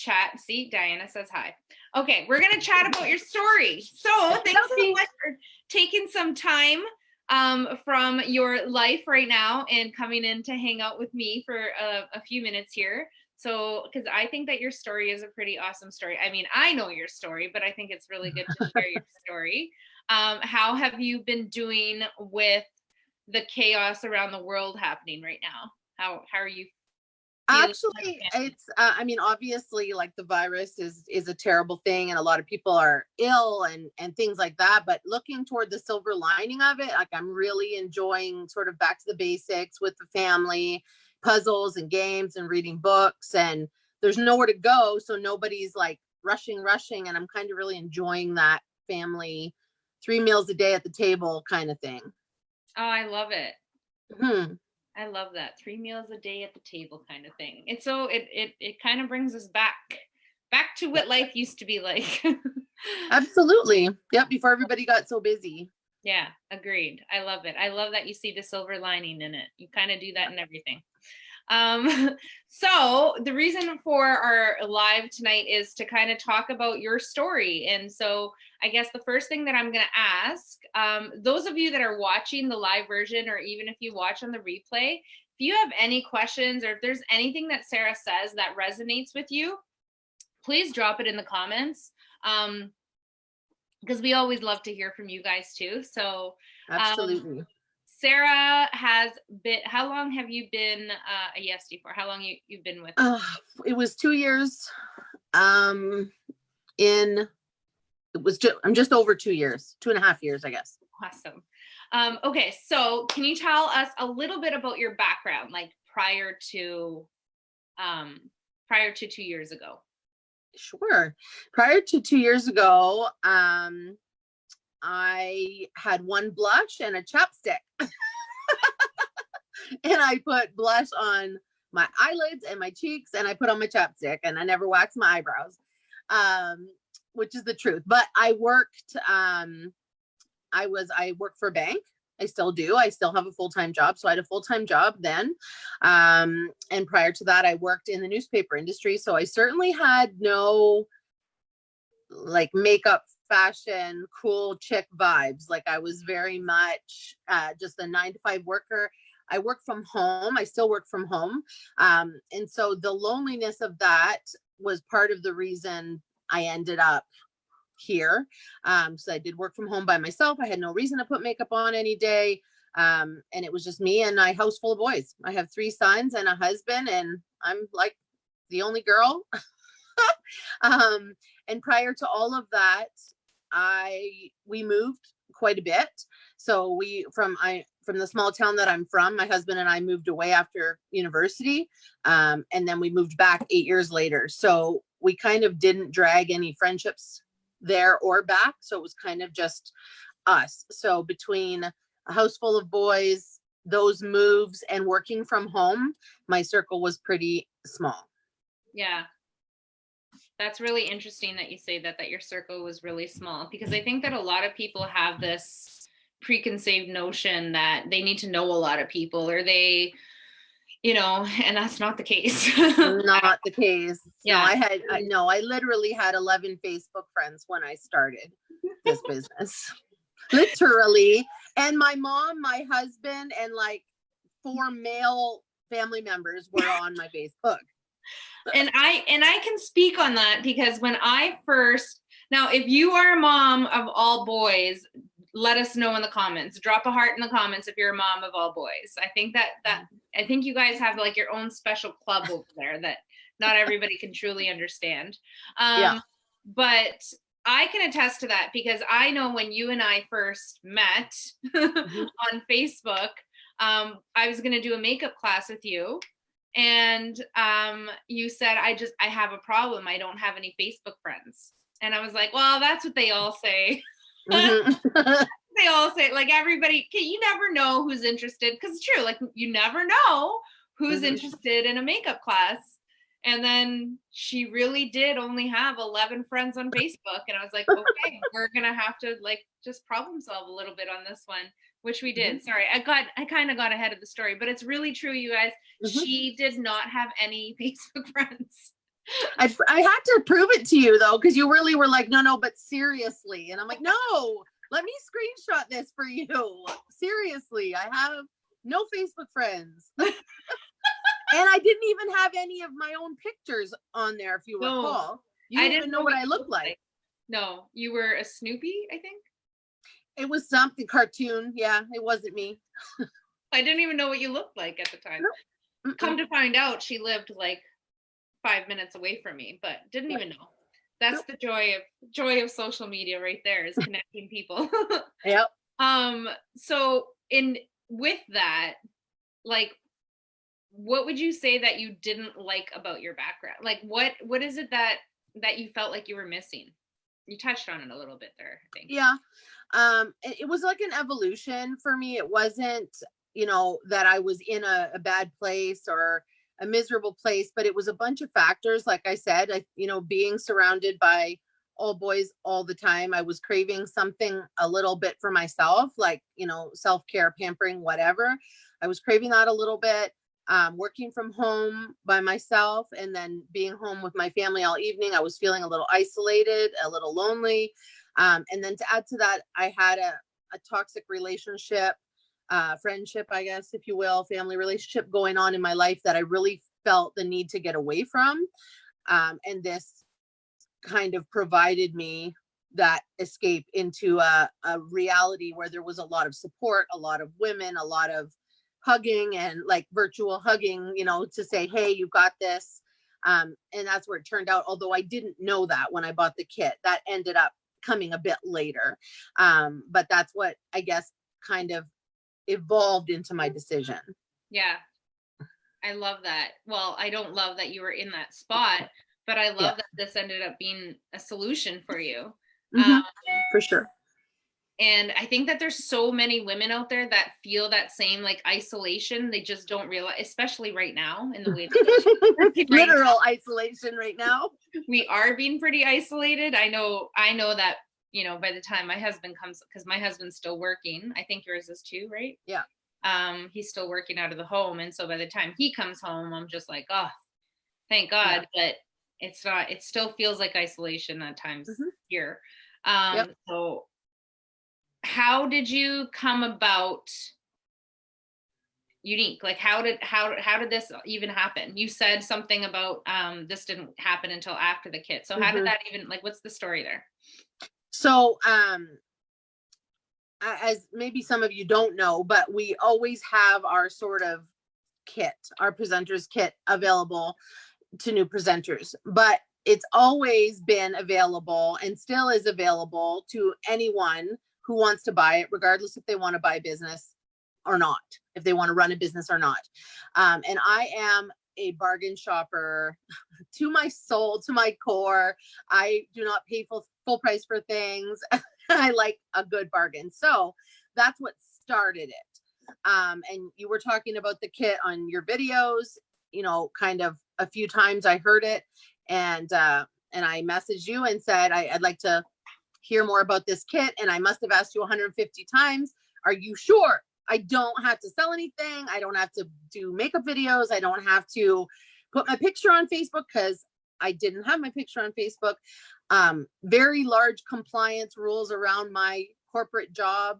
chat. See, Diana says hi. Okay, we're going to chat about your story. So thanks so much for taking some time from your life right now and coming in to hang out with me for a few minutes here. So, because I think that your story is a pretty awesome story. I mean, I know your story, but I think it's really good to share your story. How have you been doing with the chaos around the world happening right now? How are you feeling? Actually, it's I mean, obviously, like, the virus is a terrible thing and a lot of people are ill and things like that, but looking toward the silver lining of it, like, I'm really enjoying sort of back to the basics with the family, puzzles and games and reading books, and there's nowhere to go, so nobody's like rushing, and I'm kind of really enjoying that family 3 meals a day at the table kind of thing. Oh, I love it. Hmm. I love that. 3 meals a day at the table kind of thing. And so it kind of brings us back to what life used to be like. Absolutely. Yep. Before everybody got so busy. Yeah, agreed. I love it. I love that you see the silver lining in it. You kind of do that in everything. So the reason for our live tonight is to kind of talk about your story. And so I guess the first thing that I'm going to ask, those of you that are watching the live version, or even if you watch on the replay, if you have any questions or if there's anything that Sarah says that resonates with you, please drop it in the comments. Because we always love to hear from you guys too. So absolutely. Sarah has been, how long have you been a Yesty for? How long you've been with? It was 2 years. I'm just over 2 years, 2.5 years, I guess. Awesome. Okay, so can you tell us a little bit about your background, like prior to 2 years ago? Sure. Prior to 2 years ago, I had one blush and a chapstick. And I put blush on my eyelids and my cheeks, and I put on my chapstick, and I never waxed my eyebrows, which is the truth. But I worked, I worked for a bank. I still do. I still have a full-time job. So I had a full-time job then. And prior to that, I worked in the newspaper industry. So I certainly had no like makeup, fashion, cool chick vibes. Like, I was very much just a 9 to 5 worker. I work from home. I still work from home. And so the loneliness of that was part of the reason I ended up here. So I did work from home by myself. I had no reason to put makeup on any day. And it was just me and my house full of boys. I have 3 sons and a husband, and I'm like the only girl. And prior to all of that, we moved quite a bit. So from the small town that I'm from, my husband and I moved away after university. And then we moved back 8 years later. So we kind of didn't drag any friendships there or back. So it was kind of just us. So between a house full of boys, those moves, and working from home, my circle was pretty small. Yeah. That's really interesting that you say that your circle was really small, because I think that a lot of people have this preconceived notion that they need to know a lot of people, or they, and that's not the case. Not the case. Yeah. No, I literally had 11 Facebook friends when I started this business. Literally. And my mom, my husband, and like 4 male family members were on my Facebook. And I can speak on that, because when now, if you are a mom of all boys, let us know in the comments. Drop a heart in the comments if you're a mom of all boys. I think I think you guys have like your own special club over there that not everybody can truly understand. Yeah. But I can attest to that, because I know when you and I first met on Facebook, I was going to do a makeup class with you. And you said, I have a problem. I don't have any Facebook friends. And I was like, well, that's what they all say. They all say, like, everybody, you never know who's interested. Because it's true. Like, you never know who's interested in a makeup class. And then she really did only have 11 friends on Facebook. And I was like, okay, we're going to have to like just problem solve a little bit on this one, which we did. Sorry, I kind of got ahead of the story, but it's really true, you guys. She did not have any Facebook friends. I had to prove it to you though, because you really were like, no, but seriously. And I'm like, no, let me screenshot this for you. Seriously, I have no Facebook friends. And I didn't even have any of my own pictures on there, if you recall. You didn't even know what I looked like. No, you were a Snoopy, I think. It was something cartoon. Yeah, it wasn't me. I didn't even know what you looked like at the time. No. Come to find out, she lived like 5 minutes away from me, but didn't even know. That's the joy of social media right there, is connecting people. Yep. So with that, like, what would you say that you didn't like about your background? Like, what is it that you felt like you were missing? You touched on it a little bit there, I think. Yeah. It was like an evolution for me. It wasn't, that I was in a bad place or a miserable place, but it was a bunch of factors. Like I said, being surrounded by all boys all the time, I was craving something a little bit for myself, like, self-care, pampering, whatever. I was craving that a little bit. Working from home by myself and then being home with my family all evening, I was feeling a little isolated, a little lonely. And then to add to that, I had a toxic relationship, friendship, I guess, if you will, family relationship going on in my life that I really felt the need to get away from. And this kind of provided me that escape into a reality where there was a lot of support, a lot of women, a lot of hugging and like virtual hugging, to say, hey, you got this. And that's where it turned out. Although I didn't know that when I bought the kit, that ended up coming a bit later. But that's what I guess kind of evolved into my decision. Yeah. I love that. Well, I don't love that you were in that spot, but I love that this ended up being a solution for you. For sure. And I think that there's so many women out there that feel that same like isolation. They just don't realize, especially right now in the way that literal isolation right now. We are being pretty isolated. I know that, by the time my husband comes, because my husband's still working, I think yours is too, right? Yeah. He's still working out of the home. And so by the time he comes home, I'm just like, oh, thank God. Yeah. But it's not, it still feels like isolation at times here. So how did you come about Unique? Like, how did this even happen? You said something about this didn't happen until after the kit. So how did that even, like, what's the story there? So as maybe some of you don't know, but we always have our sort of kit, our presenters kit available to new presenters, but it's always been available and still is available to anyone who wants to buy it, regardless if they want to buy a business or not, if they want to run a business or not. And I am a bargain shopper to my soul, to my core. I do not pay full price for things. I like a good bargain. So that's what started it. And you were talking about the kit on your videos, kind of a few times I heard it. And I messaged you and said, I'd like to hear more about this kit. And I must have asked you 150 times, are you sure? I don't have to sell anything. I don't have to do makeup videos. I don't have to put my picture on Facebook, because I didn't have my picture on Facebook. Very large compliance rules around my corporate job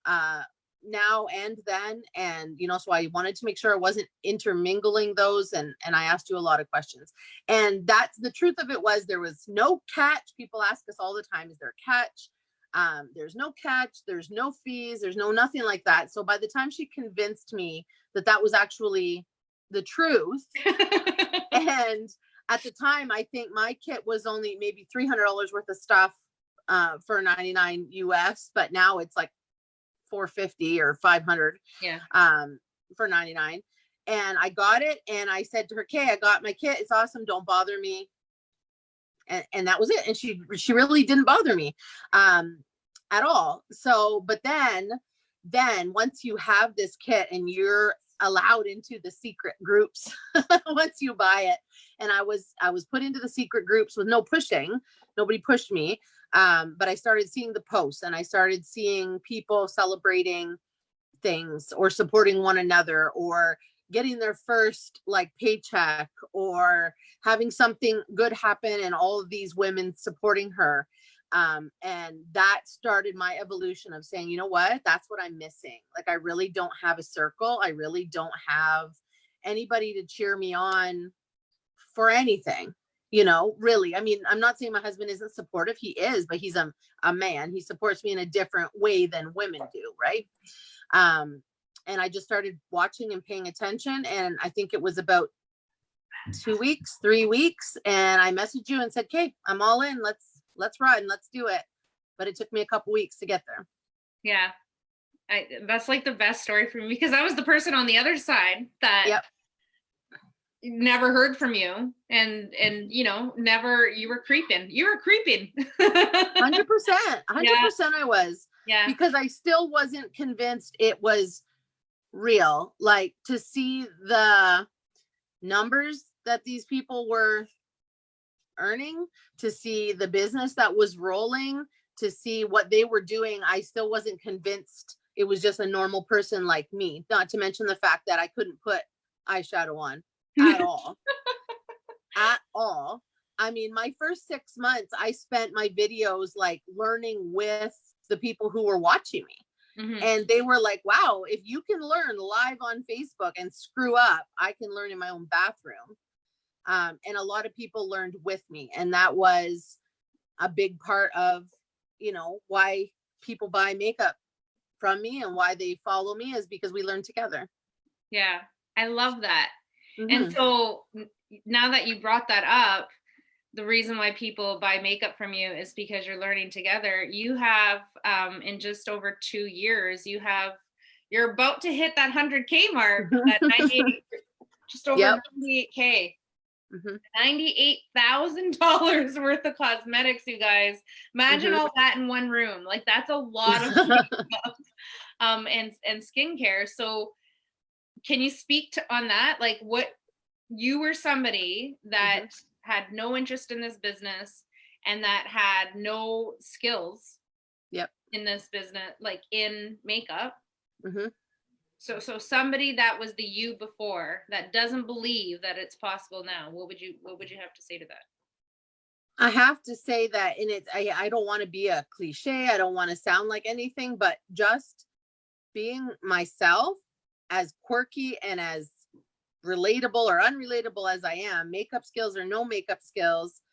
now and then. And, so I wanted to make sure I wasn't intermingling those. And I asked you a lot of questions. And that's the truth of it, was there was no catch. People ask us all the time, is there a catch? There's no catch, there's no fees, there's no nothing like that. So by the time she convinced me that was actually the truth, and at the time, I think my kit was only maybe $300 worth of stuff for $99 US, but now it's like $450 or $500 for $99. And I got it, and I said to her, "Okay, I got my kit. It's awesome. Don't bother me." And that was it. And she really didn't bother me at all. So, but then once you have this kit and you're allowed into the secret groups, once you buy it, and I was put into the secret groups with no pushing, nobody pushed me. But I started seeing the posts, and I started seeing people celebrating things or supporting one another, or, getting their first like paycheck or having something good happen, and all of these women supporting her. And that started my evolution of saying, you know what, that's what I'm missing. Like, I really don't have a circle. I really don't have anybody to cheer me on for anything, you know, really. I mean, I'm not saying my husband isn't supportive. He is, but he's a man. He supports me in a different way than women do, right? And I just started watching and paying attention. And I think it was about 2 weeks, 3 weeks, and I messaged you and said, "Okay, I'm all in. Let's run. Let's do it." But it took me a couple weeks to get there. Yeah. That's like the best story for me, because I was the person on the other side that Yep. never heard from you, and you know, never, you were creeping 100%. I was, yeah, because I still wasn't convinced it was real. Like, to see the numbers that these people were earning, to see the business that was rolling, to see what they were doing, I still wasn't convinced it was just a normal person like me. Not to mention the fact that I couldn't put eyeshadow on at all. At all. I mean, my first 6 months, I spent my videos like learning with the people who were watching me. Mhm. And they were like, wow, if you can learn live on Facebook and screw up, I can learn in my own bathroom. And a lot of people learned with me. And that was a big part of, you know, why people buy makeup from me and why they follow me, is because we learn together. Yeah, I love that. Mhm. And so now that you brought that up, the reason why people buy makeup from you is because you're learning together. You have, in just over 2 years, you're about to hit that 100K mark, that 98, just over Yep. 98K. Mhm. $98,000 worth of cosmetics, you guys. Imagine Mhm. all that in one room. Like, that's a lot of makeup, and skincare. So can you speak on that? Like, what, you were somebody that had no interest in this business and that had no skills Yep. in this business, like in makeup. Mhm. So somebody that was the you before, that doesn't believe that it's possible now, what would you have to say to that? I have to say that, and I don't want to be a cliche. I don't want to sound like anything, but just being myself, as quirky and as relatable or unrelatable as I am, makeup skills or no makeup skills,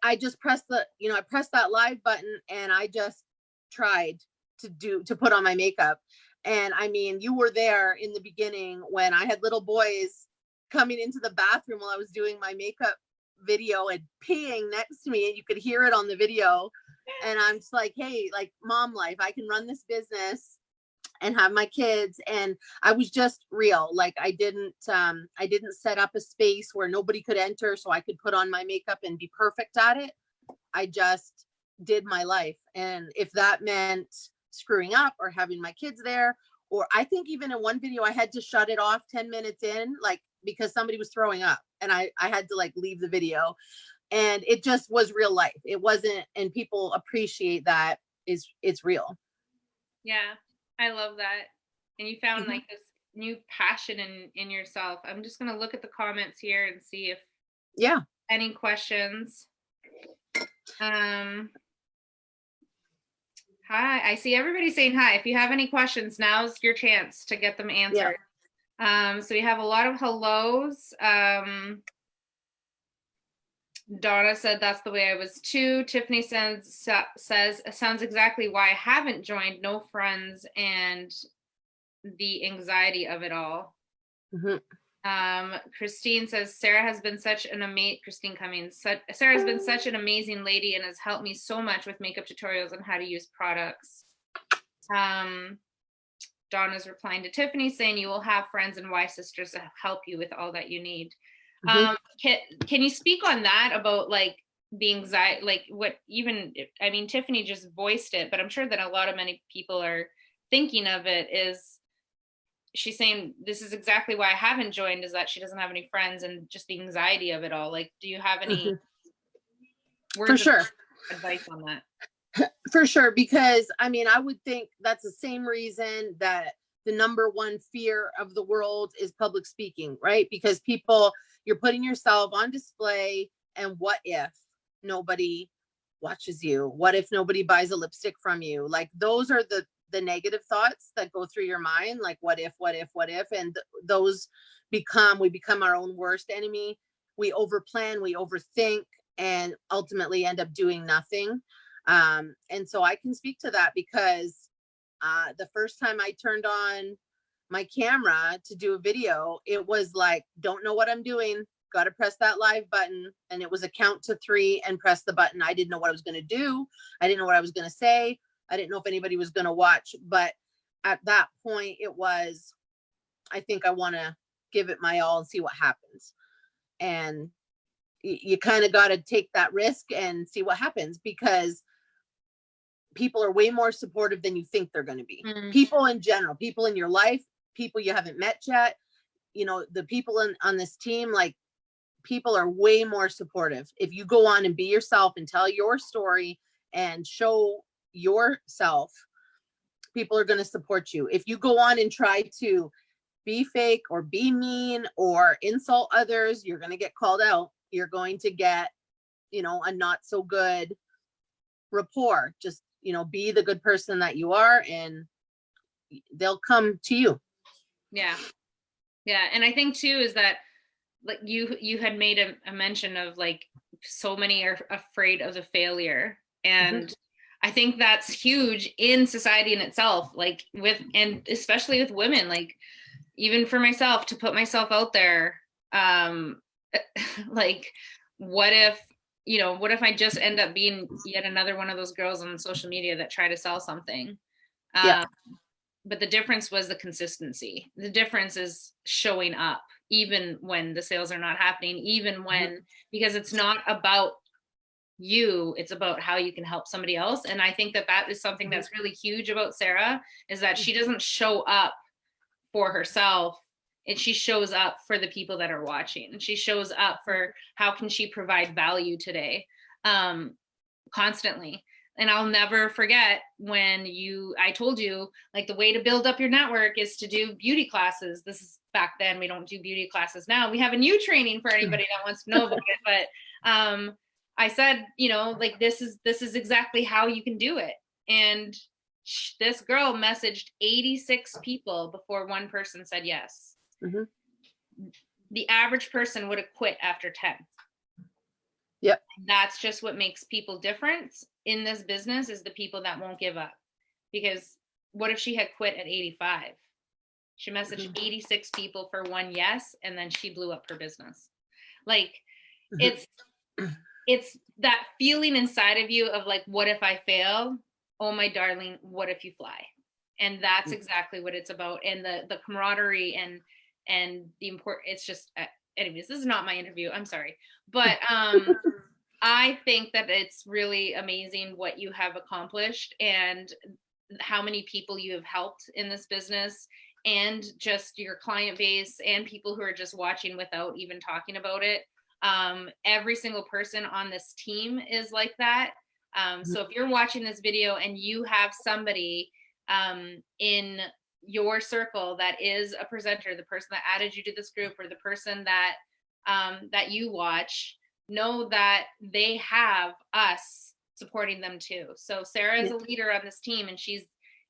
I just pressed I pressed that live button and I just tried to put on my makeup. And I mean, you were there in the beginning when I had little boys coming into the bathroom while I was doing my makeup video and peeing next to me, and you could hear it on the video. And I'm just like, hey, like, mom life, I can run this business and have my kids. And I was just real. Like, I didn't set up a space where nobody could enter so I could put on my makeup and be perfect at it. I just did my life. And if that meant screwing up or having my kids there, or I think even in one video I had to shut it off 10 minutes in, like, because somebody was throwing up and I had to like leave the video. And it just was real life. It wasn't, and people appreciate that it's real. Yeah, I love that. And you found like this new passion in yourself. I'm just gonna look at the comments here and see if any questions. Hi, I see everybody saying hi. If you have any questions, now's your chance to get them answered. So we have a lot of hellos. Donna said that's the way I was too. Tiffany says sounds exactly why I haven't joined. No friends and the anxiety of it all. Christine says Sarah has been such an Christine Cummings. Sarah has been such an amazing lady and has helped me so much with makeup tutorials and how to use products. Donna's replying to Tiffany saying you will have friends and Y sisters to help you with all that you need. Can you speak on that about like the anxiety, like what even, I mean, Tiffany just voiced it, but I'm sure that a lot of many people are thinking of it is, she's saying this is exactly why I haven't joined, is that she doesn't have any friends and just the anxiety of it all. Like, do you have any words of advice on that? For sure, because I mean, I would think that's the same reason that the number one fear of the world is public speaking, right? Because you're putting yourself on display, and what if nobody watches you? What if nobody buys a lipstick from you? Like, those are the negative thoughts that go through your mind. Like, what if, and those we become our own worst enemy. We overplan, we overthink, and ultimately end up doing nothing. And so I can speak to that because the first time I turned on my camera to do a video, it was like, don't know what I'm doing, got to press that live button. And it was a count to 3 and press the button. I didn't know what I was going to do. I didn't know what I was going to say. I didn't know if anybody was going to watch. But at that point, it was, I think I want to give it my all and see what happens. And you kind of got to take that risk and see what happens, because people are way more supportive than you think they're going to be. Mm-hmm. People in general, people in your life, people you haven't met yet, you know, the people on this team, like, people are way more supportive. If you go on and be yourself and tell your story and show yourself, people are going to support you. If you go on and try to be fake or be mean or insult others, you're going to get called out. You're going to get, you know, a not so good rapport. Just, you know, be the good person that you are, and they'll come to you. Yeah. Yeah. And I think too, is that, like, you had made a mention of, like, so many are afraid of the failure. And mm-hmm. I think that's huge in society in itself, like, and especially with women, like, even for myself, to put myself out there, like, what if I just end up being yet another one of those girls on social media that try to sell something? Yeah. But the difference was the consistency. The difference is showing up, even when the sales are not happening, even when, because it's not about you, it's about how you can help somebody else. And I think that is something that's really huge about Sarah, is that she doesn't show up for herself, and she shows up for the people that are watching, and she shows up for how can she provide value today, constantly. And I'll never forget when I told you, like, the way to build up your network is to do beauty classes. This is back then. We don't do beauty classes now. We have a new training for anybody that wants to know about it. But I said, you know, like, this is exactly how you can do it. And this girl messaged 86 people before one person said yes. Mm-hmm. The average person would have quit after 10. Yep. That's just what makes people different in this business, is the people that won't give up. Because what if she had quit at 85? She messaged 86 people for one yes, and then she blew up her business. Like, it's that feeling inside of you of, like, what if I fail? Oh my darling, what if you fly? And that's exactly what it's about. And the camaraderie and the important, it's just, anyways, this is not my interview, I'm sorry. But I think that it's really amazing what you have accomplished and how many people you have helped in this business, and just your client base and people who are just watching without even talking about it. Every single person on this team is like that. So if you're watching this video and you have somebody in your circle that is a presenter, the person that added you to this group, or the person that you watch, know that they have us supporting them too. So Sarah is a leader on this team, and she's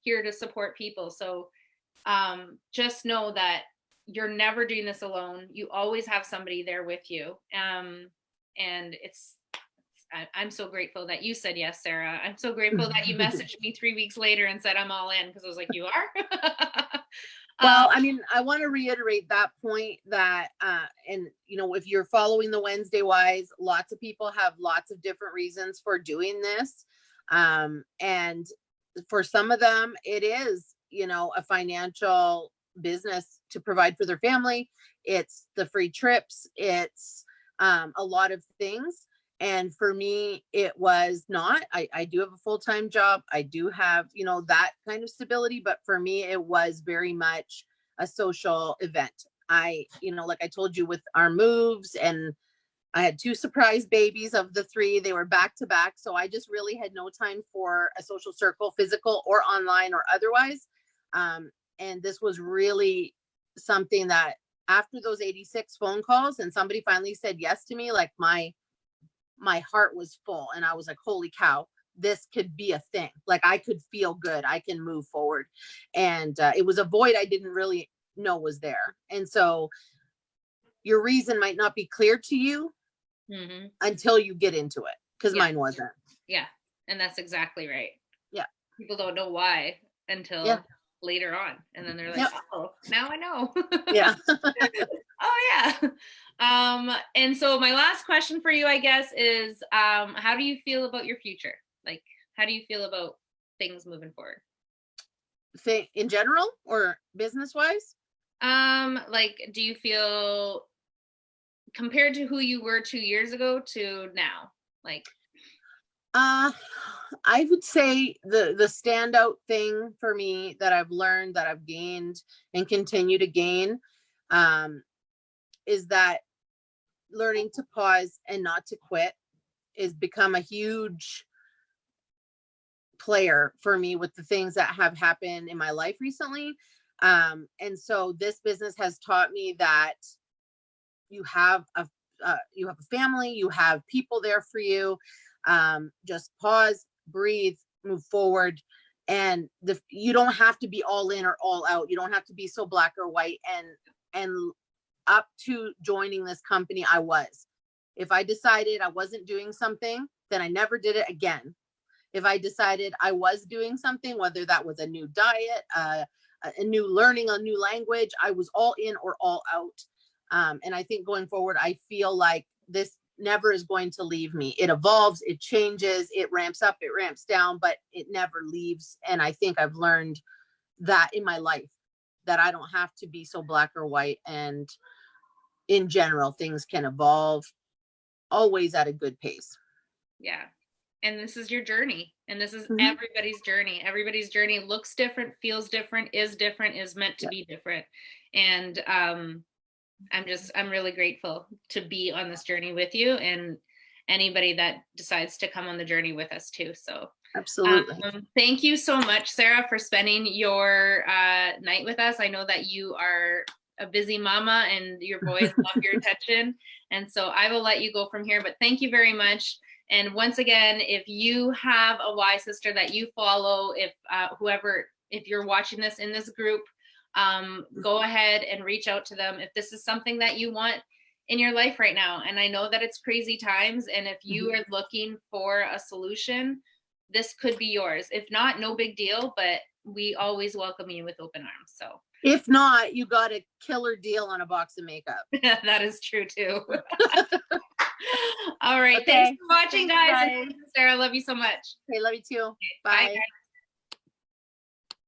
here to support people. So just know that you're never doing this alone. You always have somebody there with you. And I'm so grateful that you said yes, Sarah. I'm so grateful that you messaged me 3 weeks later and said, I'm all in, because I was like, you are? Well, I mean, I want to reiterate that point that, and, you know, if you're following the Wednesday Wise, lots of people have lots of different reasons for doing this. And for some of them, it is, you know, a financial business to provide for their family. It's the free trips. It's a lot of things. And for me, it was not. I do have a full-time job. I do have, you know, that kind of stability. But for me, it was very much a social event. You know, like I told you, with our moves, and I had 2 surprise babies of the 3. They were back to back. So I just really had no time for a social circle, physical or online or otherwise. And this was really something that after those 86 phone calls and somebody finally said yes to me, like my heart was full and I was like, holy cow, this could be a thing. Like I could feel good. I can move forward. And it was a void I didn't really know was there. And so your reason might not be clear to you until you get into it, because mine wasn't. Yeah. And that's exactly right. Yeah. People don't know why until later on. And then they're like, oh, now I know. Yeah. Oh yeah. And so my last question for you, I guess, is how do you feel about your future? Like, how do you feel about things moving forward? In general or business wise? Like, do you feel compared to who you were 2 years ago to now? Like, I would say the standout thing for me that I've learned, that I've gained and continue to gain, is that learning to pause and not to quit is become a huge player for me with the things that have happened in my life recently. And so this business has taught me that you have a family, you have people there for you. Just pause, breathe, move forward. And you don't have to be all in or all out. You don't have to be so black or white. And up to joining this company, I was. If I decided I wasn't doing something, then I never did it again. If I decided I was doing something, whether that was a new diet, a new learning, a new language, I was all in or all out. And I think going forward, I feel like this never is going to leave me. It evolves, it changes, it ramps up, it ramps down, but it never leaves. And I think I've learned that in my life, that I don't have to be so black or white. And in general, things can evolve always at a good pace. Yeah. And this is your journey. And this is everybody's journey. Everybody's journey looks different, feels different, is meant to be different. And I'm really grateful to be on this journey with you, and anybody that decides to come on the journey with us too. So absolutely. Thank you so much, Sarah, for spending your night with us. I know that you are a busy mama and your boys love your attention. And so I will let you go from here, but thank you very much. And once again, if you have a Y sister that you follow, if you're watching this in this group, go ahead and reach out to them if this is something that you want in your life right now. And I know that it's crazy times, and if you are looking for a solution, this could be yours. If not, no big deal, but we always welcome you with open arms. So if not, you got a killer deal on a box of makeup. That is true too. All right. Okay. Thanks for watching, guys. Sarah, love you so much. Okay, love you too. Okay, bye. Bye.